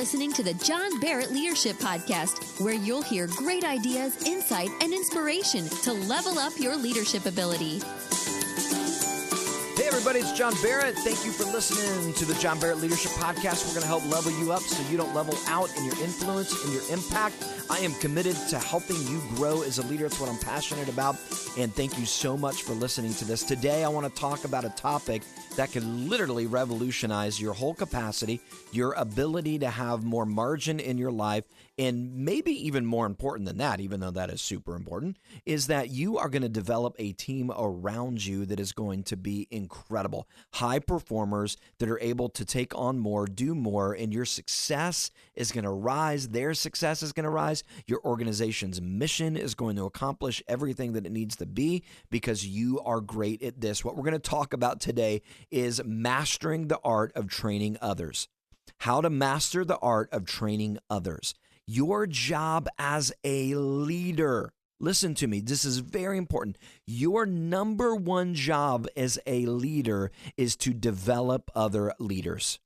listening to the John Barrett Leadership Podcast, where you'll hear great ideas, insight, and inspiration to level up your leadership ability. Hey everybody, it's John Barrett. Thank you for listening to the John Barrett Leadership Podcast. We're going to help level you up so you don't level out in your influence and your impact. I am committed to helping you grow as a leader. It's what I'm passionate about. And thank you so much for listening to this. Today, I want to talk about a topic that can literally revolutionize your whole capacity, your ability to have more margin in your life, and maybe even more important than that, even though that is super important, is that you are going to develop a team around you that is going to be incredible. High performers that are able to take on more, do more, and your success is going to rise. Their success is going to rise. Your organization's mission is going to accomplish everything that it needs to be because you are great at this. What we're going to talk about today is mastering the art of training others. How to master the art of training others. Your job as a leader, listen to me, this is very important. Your number one job as a leader is to develop other leaders.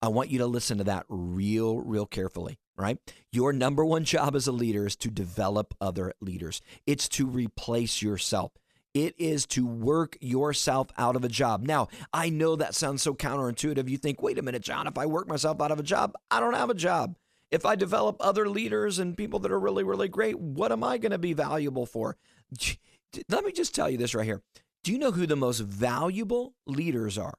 I want you to listen to that real carefully, right? Your number one job as a leader is to develop other leaders. It's to replace yourself. It is to work yourself out of a job. Now, I know that sounds so counterintuitive. You think, wait a minute, John, if I work myself out of a job, I don't have a job. If I develop other leaders and people that are really great, what am I going to be valuable for? Let me just tell you this right here. Do you know who the most valuable leaders are?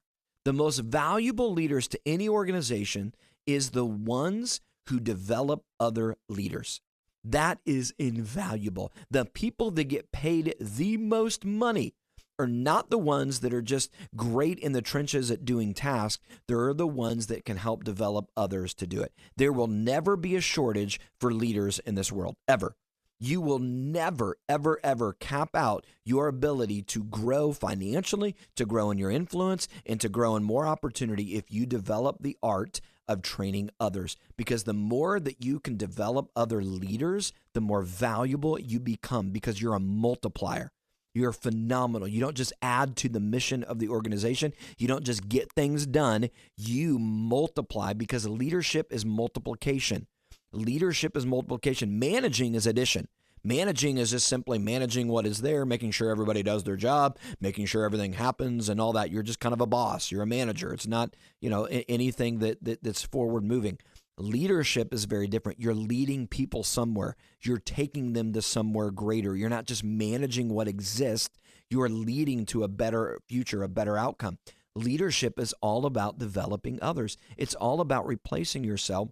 The most valuable leaders to any organization is the ones who develop other leaders. That is invaluable. The people that get paid the most money are not the ones that are just great in the trenches at doing tasks. They're the ones that can help develop others to do it. There will never be a shortage for leaders in this world, ever. You will never, ever cap out your ability to grow financially, to grow in your influence, and to grow in more opportunity if you develop the art of training others. Because the more that you can develop other leaders, the more valuable you become because you're a multiplier. You're phenomenal. You don't just add to the mission of the organization. You don't just get things done. You multiply because leadership is multiplication. Leadership is multiplication. Managing is addition. Managing is just simply managing what is there, making sure everybody does their job, making sure everything happens and all that. You're just kind of a boss. You're a manager. It's not, anything that's forward moving. Leadership is very different. You're leading people somewhere. You're taking them to somewhere greater. You're not just managing what exists. You are leading to a better future, a better outcome. Leadership is all about developing others. It's all about replacing yourself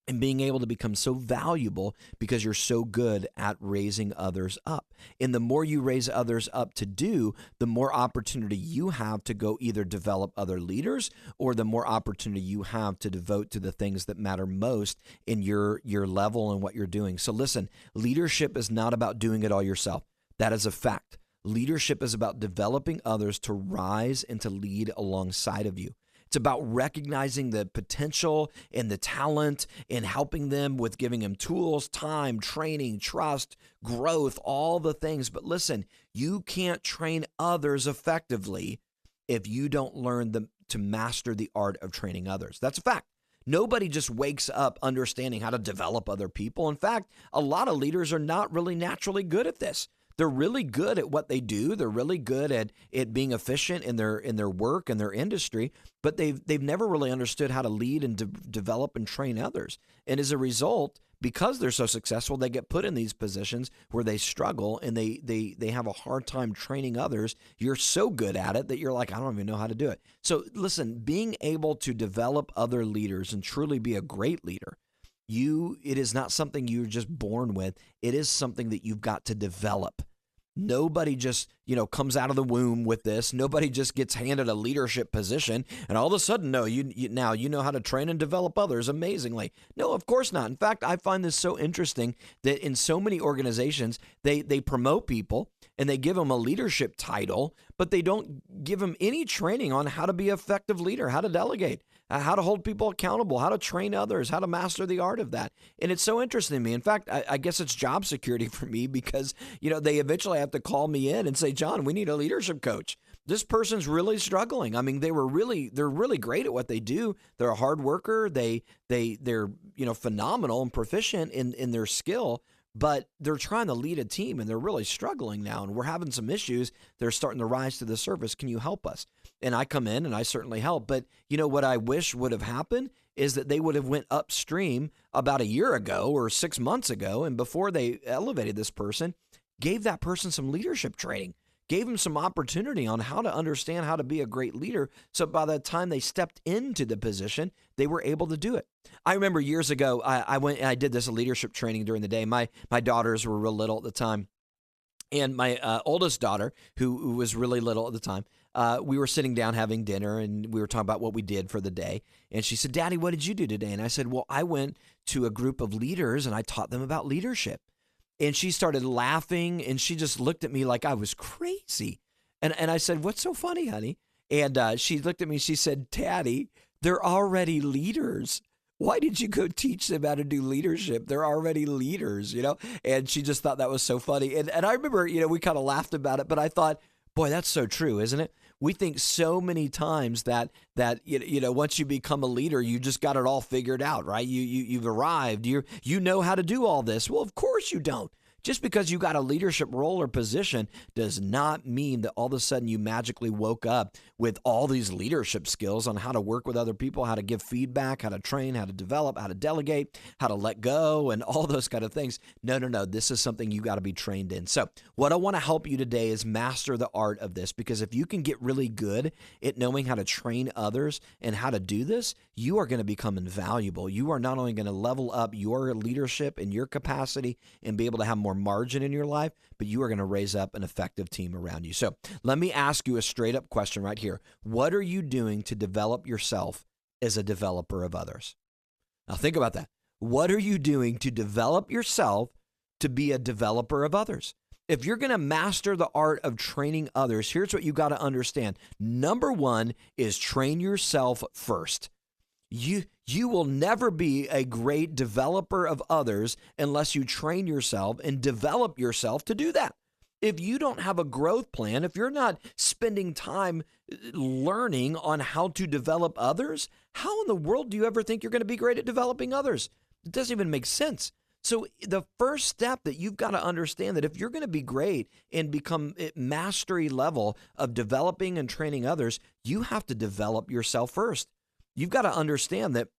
and being able to become so valuable because you're so good at raising others up. And the more you raise others up to do, the more opportunity you have to go either develop other leaders or the more opportunity you have to devote to the things that matter most in your level and what you're doing. So listen, leadership is not about doing it all yourself. That is a fact. Leadership is about developing others to rise and to lead alongside of you. It's about recognizing the potential and the talent and helping them with giving them tools, time, training, trust, growth, all the things. But listen, you can't train others effectively if you don't learn to master the art of training others. That's a fact. Nobody just wakes up understanding how to develop other people. In fact, a lot of leaders are not really naturally good at this. They're really good at what they do. They're really good at being efficient in their work and their industry, but they've never really understood how to lead and develop and train others. And as a result, because they're so successful, they get put in these positions where they struggle and they have a hard time training others. You're so good at it that you're like, I don't even know how to do it. So listen, being able to develop other leaders and truly be a great leader, it is not something you're just born with. It is something that you've got to develop. Nobody just, comes out of the womb with this. Nobody just gets handed a leadership position and all of a sudden, no, now you know how to train and develop others amazingly. No, of course not. In fact, I find this so interesting that in so many organizations, they promote people and they give them a leadership title, but they don't give them any training on how to be an effective leader, how to delegate, how to hold people accountable, how to train others, how to master the art of that. And it's so interesting to me. In fact, I guess it's job security for me because, they eventually have to call me in and say, John, we need a leadership coach. this person's really struggling. I mean, they're really great at what they do. They're a hard worker. They're phenomenal and proficient in their skill, but they're trying to lead a team and they're really struggling now. And we're having some issues. They're starting to rise to the surface. Can you help us? And I come in and I certainly help. But what I wish would have happened is that they would have went upstream about a year ago or 6 months ago. And before they elevated this person, gave that person some leadership training, gave them some opportunity on how to understand how to be a great leader. So by the time they stepped into the position, they were able to do it. I remember years ago, I went and I did this leadership training during the day. My daughters were real little at the time. And my oldest daughter, who was really little at the time, we were sitting down having dinner and we were talking about what we did for the day. And she said, Daddy, what did you do today? And I said, well, I went to a group of leaders and I taught them about leadership. And she started laughing and she just looked at me like I was crazy. And I said, what's so funny, honey? And she looked at me, she said, Daddy, they're already leaders. Why did you go teach them how to do leadership? They're already leaders, And she just thought that was so funny. And I remember, we kind of laughed about it, but I thought, boy, that's so true, isn't it? We think so many times that once you become a leader, you just got it all figured out, right? You've arrived. You know how to do all this. Well, of course you don't. Just because you got a leadership role or position does not mean that all of a sudden you magically woke up with all these leadership skills on how to work with other people, how to give feedback, how to train, how to develop, how to delegate, how to let go, and all those kind of things. No. This is something you got to be trained in. So what I want to help you today is master the art of this, because if you can get really good at knowing how to train others and how to do this, you are going to become invaluable. You are not only going to level up your leadership and your capacity and be able to have more margin in your life, but you are going to raise up an effective team around you. So let me ask you a straight up question right here. What are you doing to develop yourself as a developer of others? Now think about that. What are you doing to develop yourself to be a developer of others? If you're going to master the art of training others, here's what you got to understand. Number one is train yourself first. You will never be a great developer of others unless you train yourself and develop yourself to do that. If you don't have a growth plan, if you're not spending time learning on how to develop others, how in the world do you ever think you're going to be great at developing others? It doesn't even make sense. So the first step that you've got to understand that if you're going to be great and become at mastery level of developing and training others, you have to develop yourself first. You've got to understand that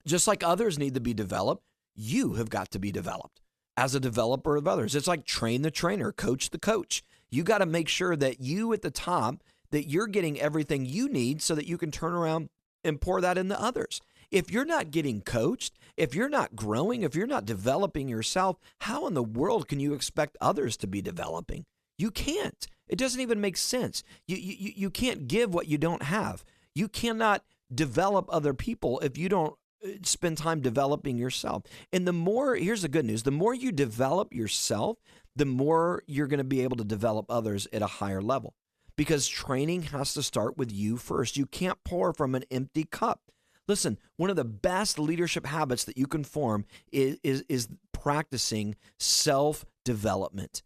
just like others need to be developed, you have got to be developed as a developer of others. It's like train the trainer, coach the coach. You got to make sure that you at the top, that you're getting everything you need so that you can turn around and pour that into others. If you're not getting coached, if you're not growing, if you're not developing yourself, how in the world can you expect others to be developing? You can't. It doesn't even make sense. You can't give what you don't have. You cannot develop other people if you don't spend time developing yourself. And here's the good news, the more you develop yourself, the more you're going to be able to develop others at a higher level. Because training has to start with you first. You can't pour from an empty cup. Listen, one of the best leadership habits that you can form is practicing self-development.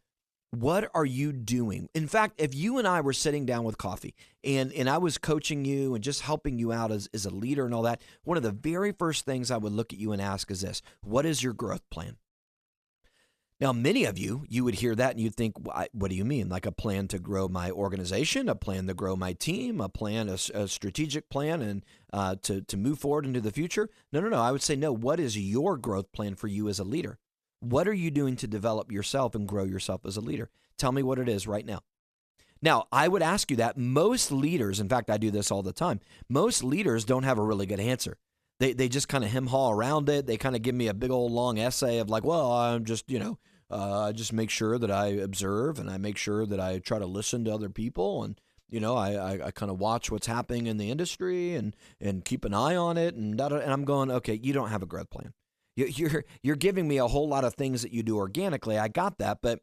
What are you doing? In fact, if you and I were sitting down with coffee and I was coaching you and just helping you out as a leader and all that, one of the very first things I would look at you and ask is this: what is your growth plan? Now, many of you would hear that and you'd think, what do you mean? Like a plan to grow my organization, a plan to grow my team, a strategic plan and to move forward into the future? No. I would say, no, what is your growth plan for you as a leader? What are you doing to develop yourself and grow yourself as a leader? Tell me what it is right now. Now, I would ask you that. Most leaders, in fact, I do this all the time, most leaders don't have a really good answer. They just kind of hem-haw around it. They kind of give me a big old long essay of like, well, I'm just, I just make sure that I observe and I make sure that I try to listen to other people and, I kind of watch what's happening in the industry and keep an eye on it. And I'm going, okay, you don't have a growth plan. You're giving me a whole lot of things that you do organically. I got that, but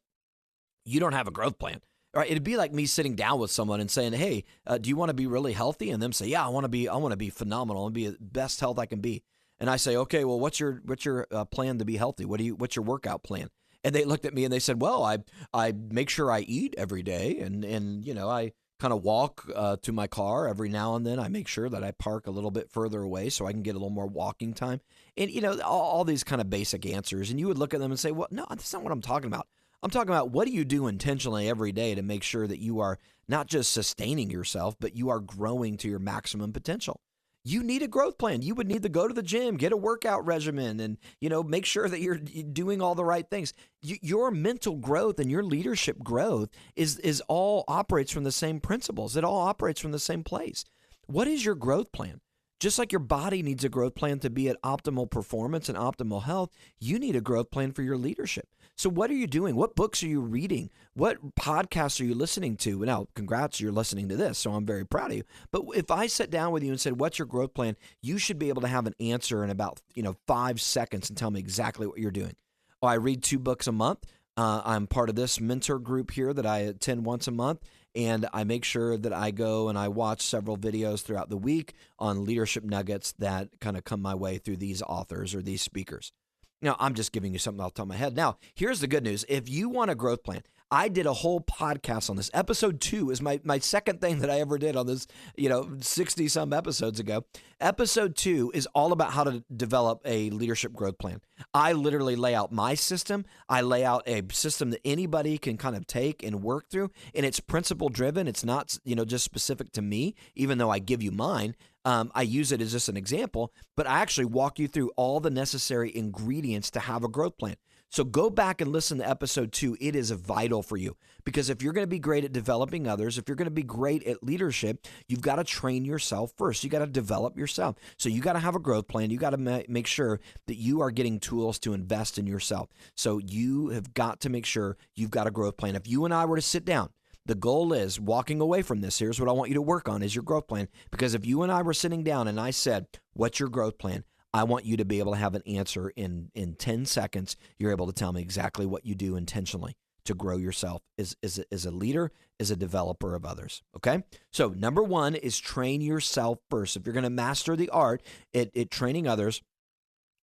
you don't have a growth plan. All right, it'd be like me sitting down with someone and saying, "Hey, do you want to be really healthy?" And them say, "Yeah, I want to be phenomenal. I want to be the best health I can be." And I say, "Okay, well, what's your plan to be healthy? What's your workout plan?" And they looked at me and they said, "Well, I make sure I eat every day, and I kind of walk to my car every now and then. I make sure that I park a little bit further away so I can get a little more walking time. And, all these kind of basic answers. And you would look at them and say, well, no, that's not what I'm talking about. I'm talking about what do you do intentionally every day to make sure that you are not just sustaining yourself, but you are growing to your maximum potential. You need a growth plan. You would need to go to the gym, get a workout regimen, and, make sure that you're doing all the right things. Your mental growth and your leadership growth is all operates from the same principles. It all operates from the same place. What is your growth plan? Just like your body needs a growth plan to be at optimal performance and optimal health, you need a growth plan for your leadership. So what are you doing? What books are you reading? What podcasts are you listening to? Now, congrats, you're listening to this, so I'm very proud of you. But if I sat down with you and said, what's your growth plan? You should be able to have an answer in about 5 seconds and tell me exactly what you're doing. Oh, I read 2 books a month. I'm part of this mentor group here that I attend once a month. And I make sure that I go and I watch several videos throughout the week on leadership nuggets that kind of come my way through these authors or these speakers. Now, I'm just giving you something off the top of my head. Now, here's the good news. If you want a growth plan, I did a whole podcast on this. Episode 2 is my second thing that I ever did on this, 60 some episodes ago. Episode 2 is all about how to develop a leadership growth plan. I literally lay out my system. I lay out a system that anybody can kind of take and work through, and it's principle driven. It's not, just specific to me, even though I give you mine. I use it as just an example, but I actually walk you through all the necessary ingredients to have a growth plan. So go back and listen to episode 2. It is vital for you because if you're going to be great at developing others, if you're going to be great at leadership, you've got to train yourself first. You got to develop yourself. So you got to have a growth plan. You got to make sure that you are getting tools to invest in yourself. So you have got to make sure you've got a growth plan. If you and I were to sit down, the goal is walking away from this. Here's what I want you to work on is your growth plan. Because if you and I were sitting down and I said, what's your growth plan? I want you to be able to have an answer in 10 seconds. You're able to tell me exactly what you do intentionally to grow yourself as a leader, as a developer of others. Okay? So number 1 is train yourself first. If you're going to master the art at training others,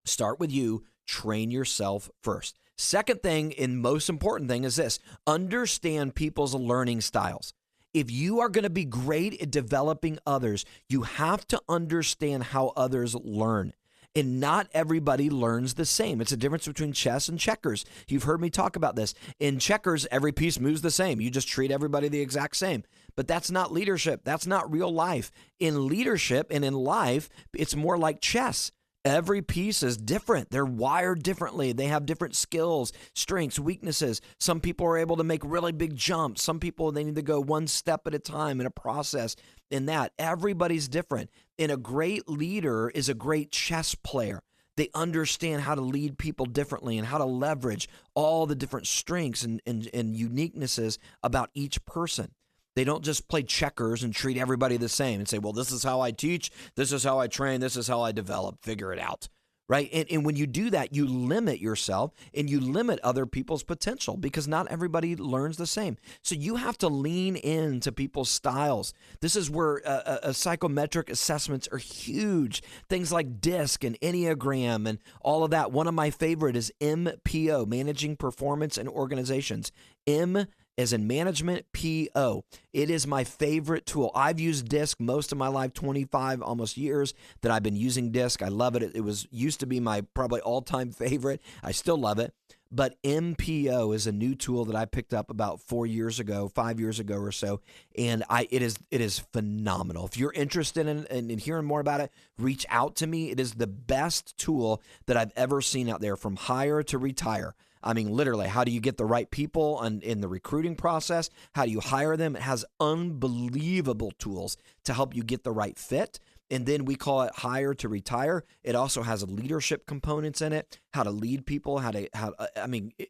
start with you. Train yourself first. Second thing and most important thing is this: understand people's learning styles. If you are going to be great at developing others, you have to understand how others learn. And not everybody learns the same. It's a difference between chess and checkers. You've heard me talk about this. In checkers, every piece moves the same. You just treat everybody the exact same. But that's not leadership. That's not real life. In leadership and in life, it's more like chess. Every piece is different. They're wired differently. They have different skills, strengths, weaknesses. Some people are able to make really big jumps. Some people, they need to go one step at a time in a process. In that, everybody's different. And a great leader is a great chess player. They understand how to lead people differently and how to leverage all the different strengths and uniquenesses about each person. They don't just play checkers and treat everybody the same and say, well, this is how I teach, this is how I train, this is how I develop, figure it out, right? And when you do that, you limit yourself and you limit other people's potential because not everybody learns the same. So you have to lean into people's styles. This is where psychometric assessments are huge. Things like DISC and Enneagram and all of that. One of my favorite is MPO, Managing Performance and Organizations. M as in management, PO. It is my favorite tool. I've used DISC most of my life, 25 almost years that I've been using DISC. I love it. It used to be my probably all-time favorite. I still love it. But MPO is a new tool that I picked up about 5 years ago or so, and it is phenomenal. If you're interested in hearing more about it, reach out to me. It is the best tool that I've ever seen out there, from hire to retire. I mean, literally, how do you get the right people in the recruiting process? How do you hire them? It has unbelievable tools to help you get the right fit. And then we call it hire to retire. It also has leadership components in it, how to lead people,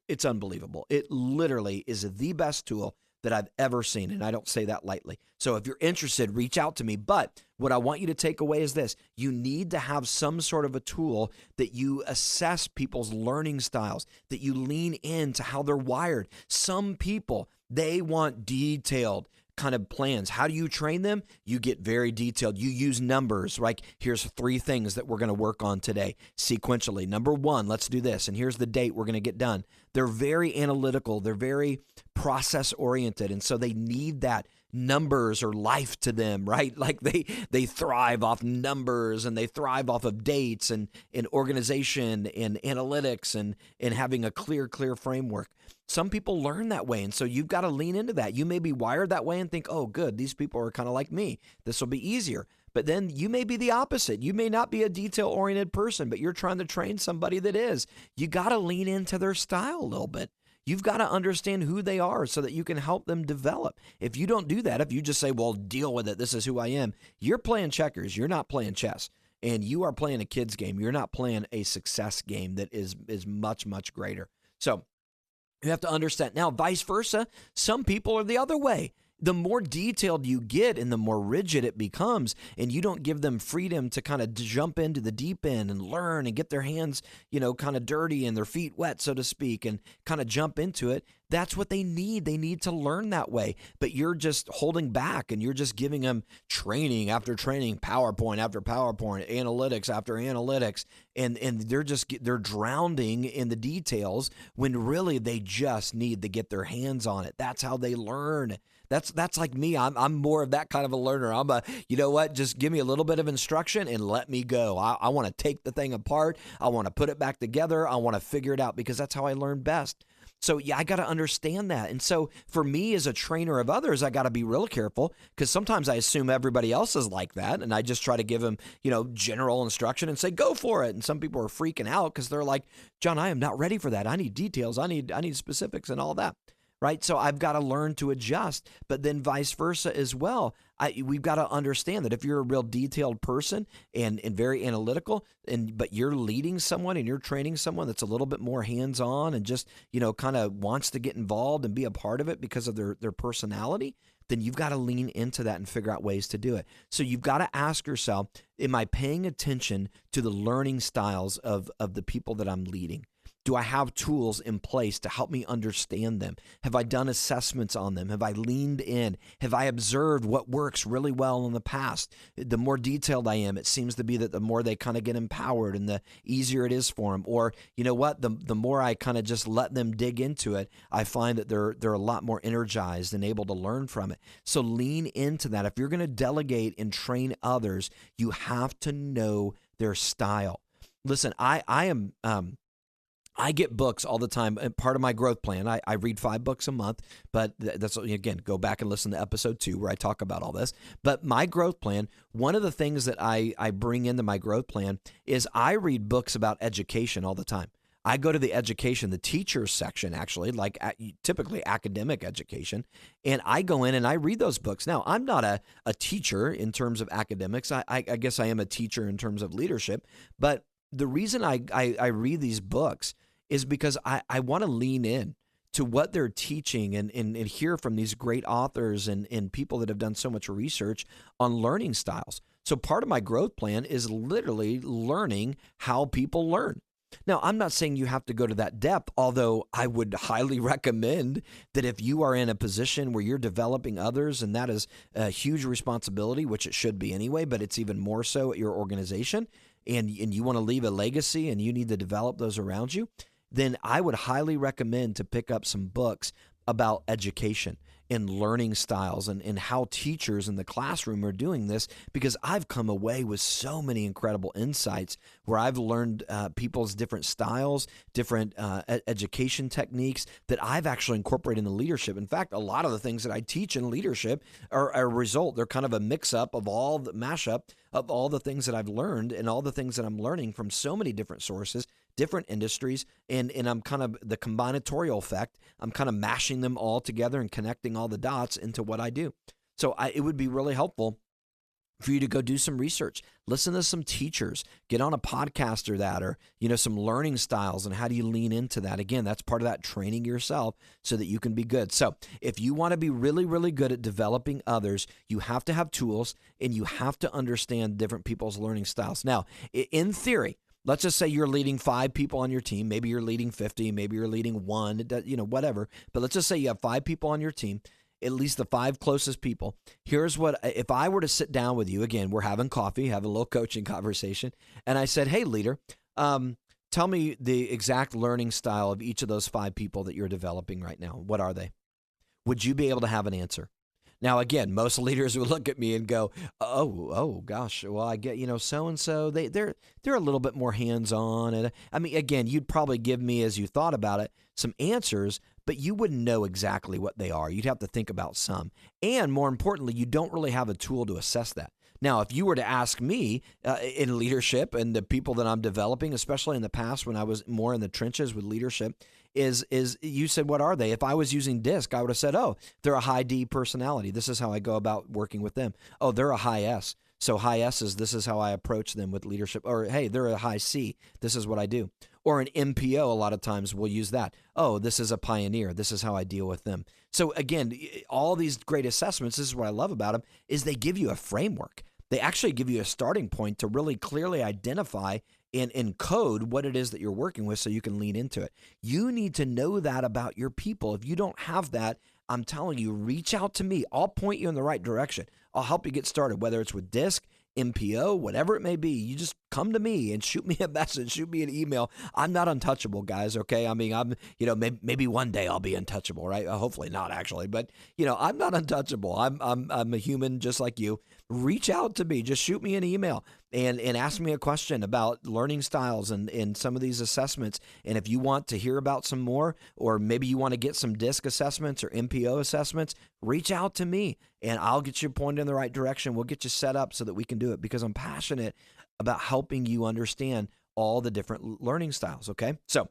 it's unbelievable. It literally is the best tool that I've ever seen, and I don't say that lightly. So if you're interested, reach out to me. But what I want you to take away is this: you need to have some sort of a tool that you assess people's learning styles, that you lean into how they're wired. Some people, they want detailed kind of plans. How do you train them? You get very detailed. You use numbers, like here's 3 things that we're going to work on today sequentially. Number 1, let's do this. And here's the date we're going to get done. They're very analytical. They're very process oriented. And so they need that numbers are life to them, right? Like they thrive off numbers, and they thrive off of dates and organization and analytics and having a clear framework. Some people learn that way, and so you've got to lean into that. You may be wired that way and think, oh, good, these people are kind of like me. This will be easier. But then you may be the opposite. You may not be a detail-oriented person, but you're trying to train somebody that is. You got to lean into their style a little bit. You've got to understand who they are so that you can help them develop. If you don't do that, if you just say, well, deal with it, this is who I am, you're playing checkers. You're not playing chess. And you are playing a kid's game. You're not playing a success game that is much, much greater. So you have to understand. Now, vice versa, some people are the other way. The more detailed you get and the more rigid it becomes, and you don't give them freedom to kind of jump into the deep end and learn and get their hands, kind of dirty and their feet wet, so to speak, and kind of jump into it, that's what they need. They need to learn that way. But you're just holding back, and you're just giving them training after training, PowerPoint after PowerPoint, analytics after analytics, and they're drowning in the details when really they just need to get their hands on it. That's how they learn. That's like me. I'm more of that kind of a learner. I'm just give me a little bit of instruction and let me go. I want to take the thing apart. I want to put it back together. I want to figure it out because that's how I learn best. So yeah, I got to understand that. And so for me as a trainer of others, I got to be real careful because sometimes I assume everybody else is like that. And I just try to give them, general instruction and say, go for it. And some people are freaking out because they're like, John, I am not ready for that. I need details. I need specifics and all that. Right? So I've got to learn to adjust, but then vice versa as well. We've got to understand that if you're a real detailed person and very analytical, but you're leading someone and you're training someone that's a little bit more hands-on and just, kind of wants to get involved and be a part of it because of their personality, then you've got to lean into that and figure out ways to do it. So you've got to ask yourself, am I paying attention to the learning styles of the people that I'm leading? Do I have tools in place to help me understand them? Have I done assessments on them? Have I leaned in? Have I observed what works really well in the past? The more detailed I am, it seems to be that the more they kind of get empowered and the easier it is for them. Or, you know what, the more I kind of just let them dig into it, I find that they're a lot more energized and able to learn from it. So lean into that. If you're going to delegate and train others, you have to know their style. Listen, I get books all the time. And part of my growth plan, I read 5 books a month, but that's, again, go back and listen to episode 2 where I talk about all this. But my growth plan, one of the things that I bring into my growth plan is I read books about education all the time. I go to the teacher section, actually, like typically academic education, and I go in and I read those books. Now, I'm not a teacher in terms of academics. I guess I am a teacher in terms of leadership, but the reason I read these books is because I want to lean in to what they're teaching and hear from these great authors and people that have done so much research on learning styles. So part of my growth plan is literally learning how people learn. Now, I'm not saying you have to go to that depth, although I would highly recommend that if you are in a position where you're developing others, and that is a huge responsibility, which it should be anyway, but it's even more so at your organization, and you want to leave a legacy and you need to develop those around you, then I would highly recommend to pick up some books about education and learning styles and how teachers in the classroom are doing this, because I've come away with so many incredible insights where I've learned people's different styles, different education techniques that I've actually incorporated in the leadership. In fact, a lot of the things that I teach in leadership are a result. They're kind of a mix-up of all the mashup of all the things that I've learned and all the things that I'm learning from so many different sources, different industries, and I'm kind of the combinatorial effect. I'm kind of mashing them all together and connecting all the dots into what I do. So it would be really helpful for you to go do some research, listen to some teachers, get on a podcast or that, or, some learning styles and how do you lean into that? Again, that's part of that training yourself so that you can be good. So if you want to be really, really good at developing others, you have to have tools and you have to understand different people's learning styles. Now, in theory, let's just say you're leading 5 people on your team. Maybe you're leading 50, maybe you're leading 1, whatever. But let's just say you have 5 people on your team, at least the 5 closest people. Here's what, if I were to sit down with you, again, we're having coffee, have a little coaching conversation, and I said, hey, leader, tell me the exact learning style of each of those 5 people that you're developing right now. What are they? Would you be able to have an answer? Now, again, most leaders would look at me and go, oh gosh, well, I get, so-and-so, they're a little bit more hands-on. And I mean, again, you'd probably give me, as you thought about it, some answers, but you wouldn't know exactly what they are. You'd have to think about some. And more importantly, you don't really have a tool to assess that. Now, if you were to ask me in leadership and the people that I'm developing, especially in the past when I was more in the trenches with leadership, is you said, what are they? If I was using DISC, I would have said, oh, they're a high D personality. This is how I go about working with them. Oh, they're a high S. So high S's, this is how I approach them with leadership. Or, hey, they're a high C. This is what I do. Or an MPO, a lot of times we'll use that. Oh, this is a pioneer. This is how I deal with them. So again, all these great assessments, this is what I love about them, is they give you a framework. They actually give you a starting point to really clearly identify and encode what it is that you're working with so you can lean into it. You need to know that about your people. If you don't have that, I'm telling you, reach out to me. I'll point you in the right direction. I'll help you get started, whether it's with DISC, MPO, whatever it may be. You just come to me and shoot me a message, shoot me an email. I'm not untouchable, guys, okay? I mean, I'm, maybe one day I'll be untouchable, right? Hopefully not, actually, but I'm not untouchable. I'm a human just like you. Reach out to me. Just shoot me an email and ask me a question about learning styles and some of these assessments. And if you want to hear about some more, or maybe you want to get some DISC assessments or MPO assessments, reach out to me and I'll get you pointed in the right direction. We'll get you set up so that we can do it, because I'm passionate about helping you understand all the different learning styles, okay? So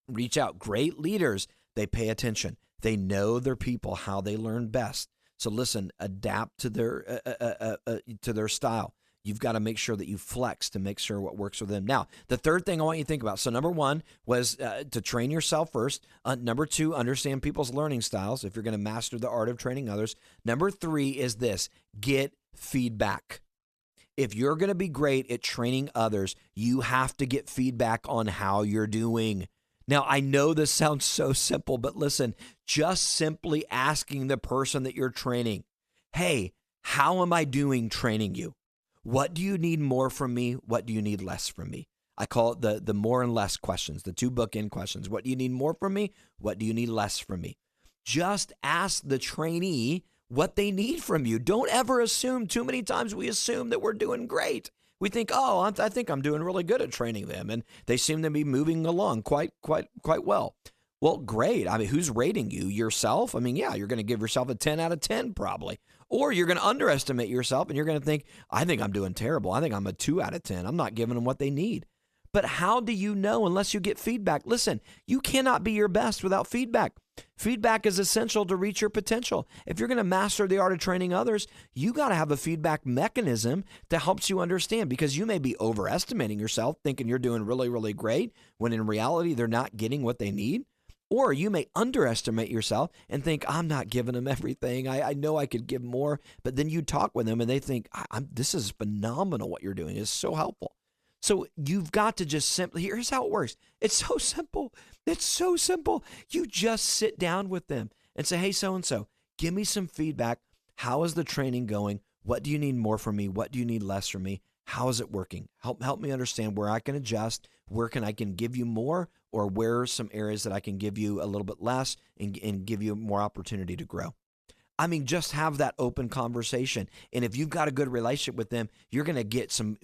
reach out. Great leaders, they pay attention. They know their people, how they learn best. So listen, adapt to their style. You've got to make sure that you flex to make sure what works for them. Now, the third thing I want you to think about. So number one was to train yourself first. Number two, understand people's learning styles if you're going to master the art of training others. Number three is this: get feedback. If you're going to be great at training others, you have to get feedback on how you're doing. Now, I know this sounds so simple, but listen, just simply asking the person that you're training, hey, how am I doing training you? What do you need more from me? What do you need less from me? I call it the more and less questions, the two bookend questions. What do you need more from me? What do you need less from me? Just ask the trainee what they need from you. Don't ever assume. Too many times we assume that we're doing great. We think, oh, I think I'm doing really good at training them, and they seem to be moving along quite well. Well, great. I mean, who's rating you? Yourself? I mean, yeah, you're going to give yourself a 10 out of 10 probably. Or you're going to underestimate yourself, and you're going to think, I think I'm doing terrible. I think I'm a 2 out of 10. I'm not giving them what they need. But how do you know unless you get feedback? Listen, you cannot be your best without feedback. Feedback is essential to reach your potential. If you're going to master the art of training others, you got to have a feedback mechanism that helps you understand, because you may be overestimating yourself, thinking you're doing really, really great, when in reality, they're not getting what they need. Or you may underestimate yourself and think, I'm not giving them everything. I know I could give more. But then you talk with them and they think, this is phenomenal what you're doing. It's so helpful. So you've got to just simply, here's how it works. It's so simple. It's so simple. You just sit down with them and say, hey, so-and-so, give me some feedback. How is the training going? What do you need more from me? What do you need less from me? How is it working? Help me understand where I can adjust, where I can give you more, or where are some areas that I can give you a little bit less and give you more opportunity to grow. I mean, just have that open conversation. And if you've got a good relationship with them, you're going to get some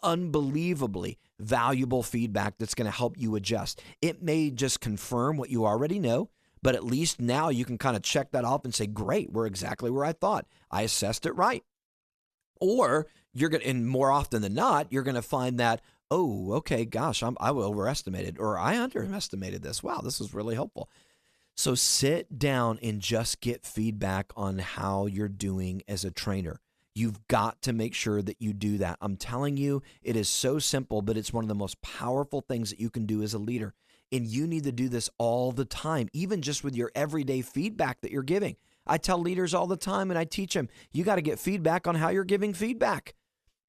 unbelievably valuable feedback that's going to help you adjust. It may just confirm what you already know, but at least now you can kind of check that off and say, great, we're exactly where I thought. I assessed it right. Or you're going to, and more often than not, you're going to find that, oh, okay, gosh, I overestimated, or I underestimated this. Wow, this was really helpful. So sit down and just get feedback on how you're doing as a trainer. You've got to make sure that you do that. I'm telling you, it is so simple, but it's one of the most powerful things that you can do as a leader. And you need to do this all the time, even just with your everyday feedback that you're giving. I tell leaders all the time, and I teach them, you got to get feedback on how you're giving feedback,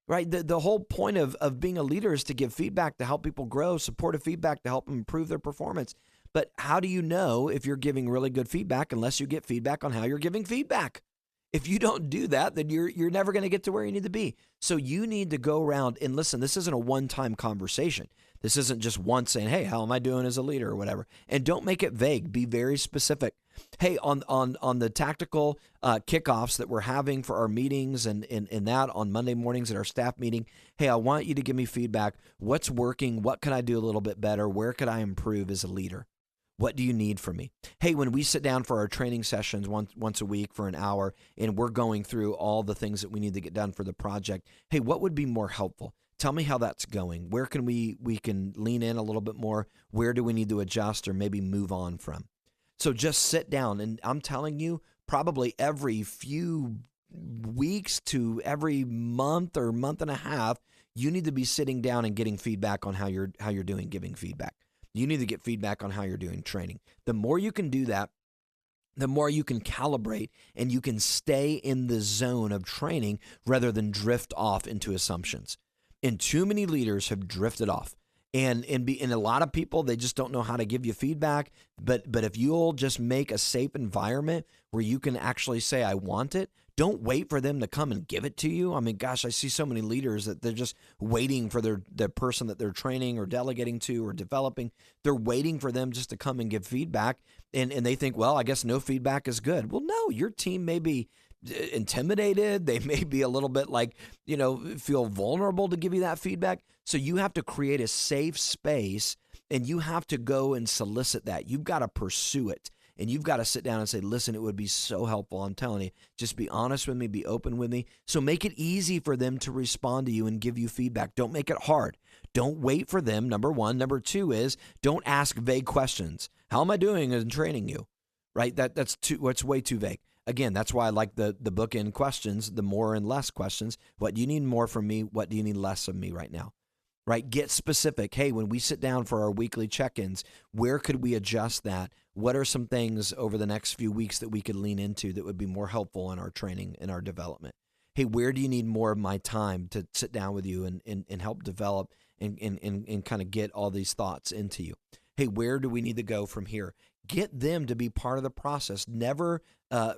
right? The whole point of being a leader is to give feedback to help people grow, supportive feedback to help them improve their performance. But how do you know if you're giving really good feedback unless you get feedback on how you're giving feedback? If you don't do that, then you're never going to get to where you need to be. So you need to go around and listen. This isn't a one-time conversation. This isn't just once saying, hey, how am I doing as a leader or whatever. And don't make it vague. Be very specific. Hey, on the tactical kickoffs that we're having for our meetings and that on Monday mornings at our staff meeting, hey, I want you to give me feedback. What's working? What can I do a little bit better? Where could I improve as a leader? What do you need from me? Hey, when we sit down for our training sessions once a week for an hour and we're going through all the things that we need to get done for the project, hey, what would be more helpful? Tell me how that's going. Where can we can lean in a little bit more? Where do we need to adjust or maybe move on from? So just sit down, and I'm telling you, probably every few weeks to every month or month and a half, you need to be sitting down and getting feedback on how you're doing, giving feedback. You need to get feedback on how you're doing training. The more you can do that, the more you can calibrate and you can stay in the zone of training rather than drift off into assumptions. And too many leaders have drifted off. And a lot of people, they just don't know how to give you feedback. But if you'll just make a safe environment where you can actually say, I want it, don't wait for them to come and give it to you. I mean, gosh, I see so many leaders that they're just waiting for the person that they're training or delegating to or developing. They're waiting for them just to come and give feedback. And they think, well, I guess no feedback is good. Well, no, your team may be intimidated. They may be a little bit like, feel vulnerable to give you that feedback. So you have to create a safe space and you have to go and solicit that. You've got to pursue it. And you've got to sit down and say, listen, it would be so helpful. I'm telling you, just be honest with me, be open with me. So make it easy for them to respond to you and give you feedback. Don't make it hard. Don't wait for them, number one. Number two is don't ask vague questions. How am I doing in training you? Right? That's way too vague. Again, that's why I like the bookend questions, the more and less questions. What do you need more from me? What do you need less of me right now? Right? Get specific. Hey, when we sit down for our weekly check-ins, where could we adjust that? What are some things over the next few weeks that we could lean into that would be more helpful in our training and our development? Hey, where do you need more of my time to sit down with you and help develop and kind of get all these thoughts into you? Hey, where do we need to go from here? Get them to be part of the process. Never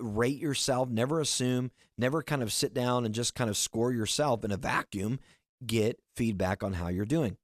rate yourself, never assume, never kind of sit down and just kind of score yourself in a vacuum. Get feedback on how you're doing.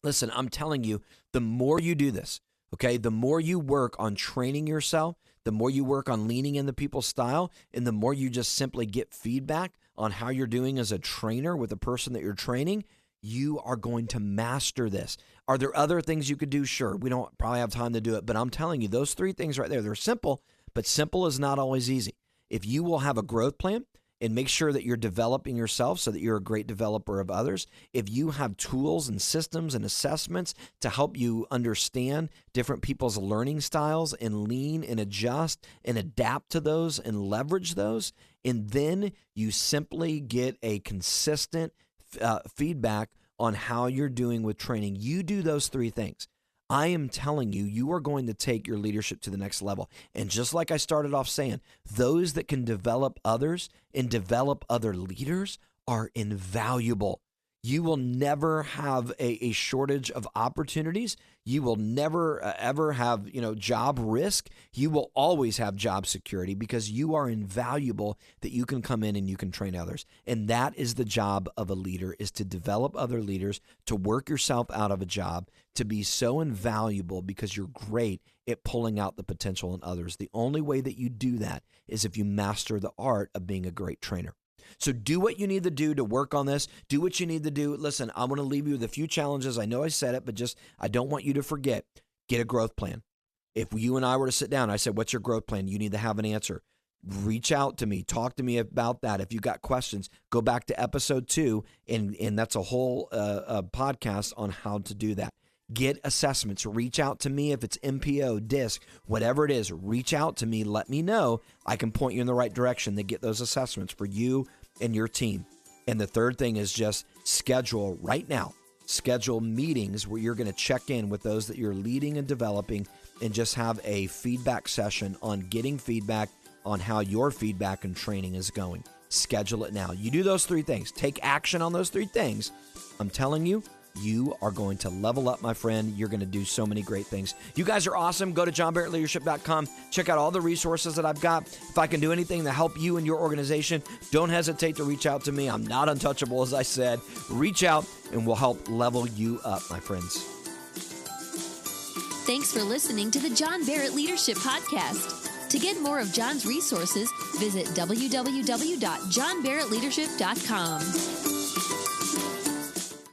Listen, I'm telling you, the more you do this, okay, the more you work on training yourself, the more you work on leaning into people's style, and the more you just simply get feedback on how you're doing as a trainer with the person that you're training, you are going to master this. Are there other things you could do? Sure. We don't probably have time to do it, but I'm telling you, those three things right there, they're simple, but simple is not always easy. If you will have a growth plan and make sure that you're developing yourself so that you're a great developer of others, if you have tools and systems and assessments to help you understand different people's learning styles and lean and adjust and adapt to those and leverage those, and then you simply get a consistent feedback on how you're doing with training. You do those three things. I am telling you, you are going to take your leadership to the next level. And just like I started off saying, those that can develop others and develop other leaders are invaluable. You will never have a shortage of opportunities. You will never, ever have, job risk. You will always have job security because you are invaluable that you can come in and you can train others. And that is the job of a leader, is to develop other leaders, to work yourself out of a job, to be so invaluable because you're great at pulling out the potential in others. The only way that you do that is if you master the art of being a great trainer. So do what you need to do to work on this. Do what you need to do. Listen, I want to leave you with a few challenges. I know I said it, but I don't want you to forget. Get a growth plan. If you and I were to sit down, I said, what's your growth plan? You need to have an answer. Reach out to me. Talk to me about that. If you got questions, go back to episode 2, and that's a whole podcast on how to do that. Get assessments. Reach out to me if it's MPO, DISC, whatever it is. Reach out to me. Let me know. I can point you in the right direction to get those assessments for you and your team. And the third thing is just schedule right now. Schedule meetings where you're going to check in with those that you're leading and developing and just have a feedback session on getting feedback on how your feedback and training is going. Schedule it now. You do those three things. Take action on those three things. I'm telling you, you are going to level up, my friend. You're going to do so many great things. You guys are awesome. Go to johnbarrettleadership.com. Check out all the resources that I've got. If I can do anything to help you and your organization, don't hesitate to reach out to me. I'm not untouchable, as I said. Reach out and we'll help level you up, my friends. Thanks for listening to the John Barrett Leadership Podcast. To get more of John's resources, visit www.johnbarrettleadership.com.